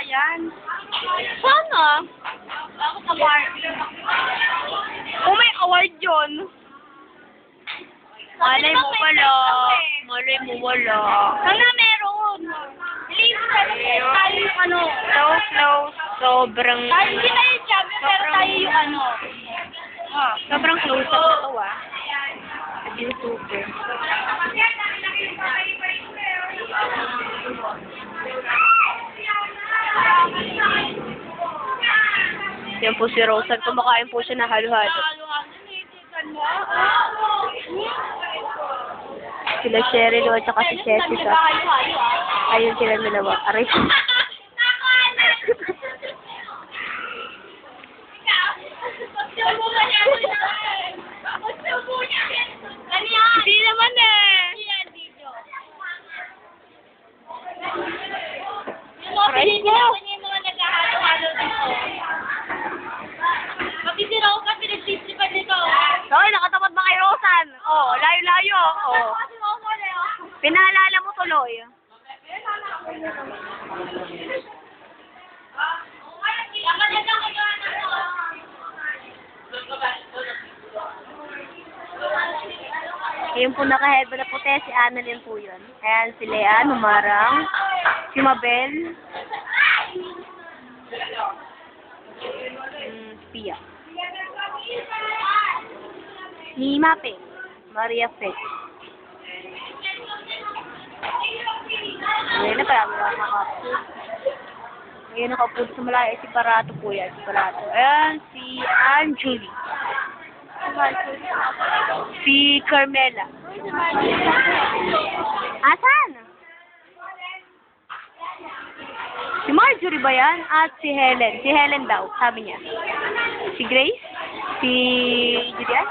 yan. Sana. Bakit award? Oh, may award yun. Malay mo wala. Malay mo wala. Sana meron. Please, tayo yung ano. So close. Sobrang... Tayo, hindi tayo yung champion, pero tayo yung ano. Sobrang close up na to ah. YouTuber. Yan po si Rosan. Kumakain po siya na halo-halo. Sila Cheryl at saka si Jessica. Ayun sila dalawa. Aray. Hindi naman eh. Aray ko. Yung mga naghahalo-halo dito. Pati si Rosa, pinagsistripan nito. Hoy, nakatapat ba kay Rosan? Oh, layo-layo. Oh. Pinaalala mo tuloy. Ayun po naka-headband na puti, si Annalyn po yun. Ayan, si Lea, Numarang, si Mabel, si Pia. Ni Mape, Maria Fe. Ayan na pala, wala nakapod. Ayan nakapod sa malaya, si Parato po yan, si Parato. Ayan, si Anjuli. Si Carmela. Asan? Si Marjorie ba yan? At si Helen. Si Helen daw, sabi niya. Si Grace? Si Julian?